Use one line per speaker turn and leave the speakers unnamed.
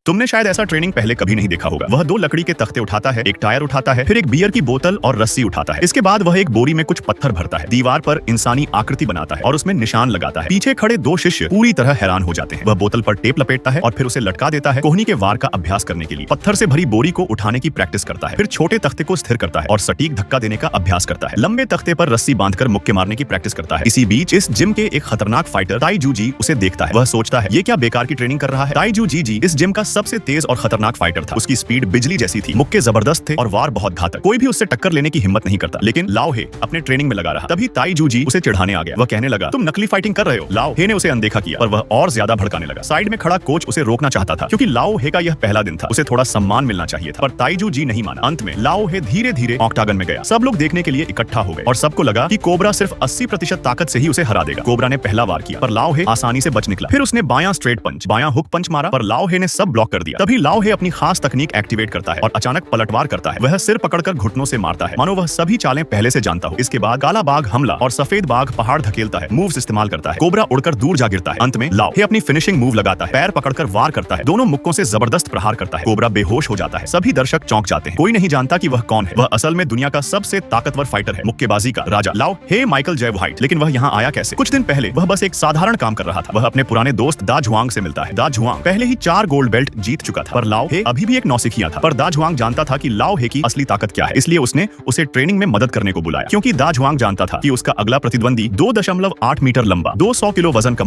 तुमने शायद ऐसा ट्रेनिंग पहले कभी नहीं देखा होगा। वह दो लकड़ी के तख्ते उठाता है, एक टायर उठाता है, फिर एक बियर की बोतल और रस्सी उठाता है। इसके बाद वह एक बोरी में कुछ पत्थर भरता है, दीवार पर इंसानी आकृति बनाता है और उसमें निशान लगाता है। पीछे खड़े दो शिष्य पूरी तरह हैरान हो जाते हैं। वह बोतल पर टेप लपेटता है और फिर उसे लटका देता है कोहनी के वार का अभ्यास करने के लिए। पत्थर से भरी बोरी को उठाने की प्रैक्टिस करता है, फिर छोटे तख्ते को स्थिर करता है और सटीक धक्का देने का अभ्यास करता है। लंबे तख्ते पर रस्सी बांधकर मुक्के मारने की प्रैक्टिस करता है। इसी बीच इस जिम के एक खतरनाक फाइटर ताई जू जी उसे देखता है। वह सोचता है ये क्या बेकार की ट्रेनिंग कर रहा है। ताई जू जी इस जिम का सबसे तेज और खतरनाक फाइटर था। उसकी स्पीड बिजली जैसी थी, मुक्के जबरदस्त थे और वार बहुत घातक। कोई भी उससे टक्कर लेने की हिम्मत नहीं करता। लेकिन लाओ हे अपने ट्रेनिंग में लगा रहा। तभी ताई जू जी उसे चिढ़ाने आ गया। वह कहने लगा, तुम नकली फाइटिंग कर रहे हो। लाओ हे ने उसे अनदेखा किया, पर वह और ज्यादा भड़काने लगा। साइड में खड़ा कोच उसे रोकना चाहता था, क्योंकि लाओ हे का यह पहला दिन था। उसे थोड़ा सम्मान मिलना चाहिए था, पर ताई जू जी नहीं माना। अंत में लाओ हे धीरे धीरे ऑक्टागन में गया। सब लोग देखने के लिए इकट्ठा हो गए और सबको लगा कि कोबरा सिर्फ 80% ताकत से ही उसे हरा देगा। कोबरा ने पहला वार किया, पर लाओ हे आसानी से बच निकला। फिर उसने बायां स्ट्रेट पंच, बायां हुक पंच मारा, पर लाओ हे ने सब ब्लॉक कर दिया। तभी लाओ हे अपनी खास तकनीक एक्टिवेट करता है और अचानक पलटवार करता है। वह सिर पकड़कर घुटनों से मारता है, मानो वह सभी चालें पहले से जानता हो। इसके बाद काला बाघ हमला और सफेद बाघ पहाड़ धकेलता है, मूव्स इस्तेमाल करता है। कोबरा उड़कर दूर जा गिरता है। अंत में लाओ हे अपनी फिनिशिंग मूव लगाता है, पैर पकड़कर वार करता है, दोनों मुक्कों से जबरदस्त प्रहार करता है। कोबरा बेहोश हो जाता है। सभी दर्शक चौंक जाते हैं। कोई नहीं जानता कि वह कौन है। वह असल में दुनिया का सबसे ताकतवर फाइटर है, मुक्केबाजी का राजा लाओ हे माइकल जय व्हाइट। लेकिन वह यहाँ आया कैसे? कुछ दिन पहले वह बस एक साधारण काम कर रहा था। वह अपने पुराने दोस्त दा झुआंग से मिलता है। दा झुआंग पहले ही 4 गोल्ड बेल्ट जीत चुका था, पर लाओ हे अभी भी एक नौसिखिया था। पर दा झुआंग जानता था कि लाओ हे की असली ताकत क्या है, इसलिए उसने उसे ट्रेनिंग में मदद करने को बुलाया। क्योंकि दा झुआंग जानता था कि उसका अगला प्रतिद्वंदी 2.8 मीटर लंबा, 200 किलो वजन का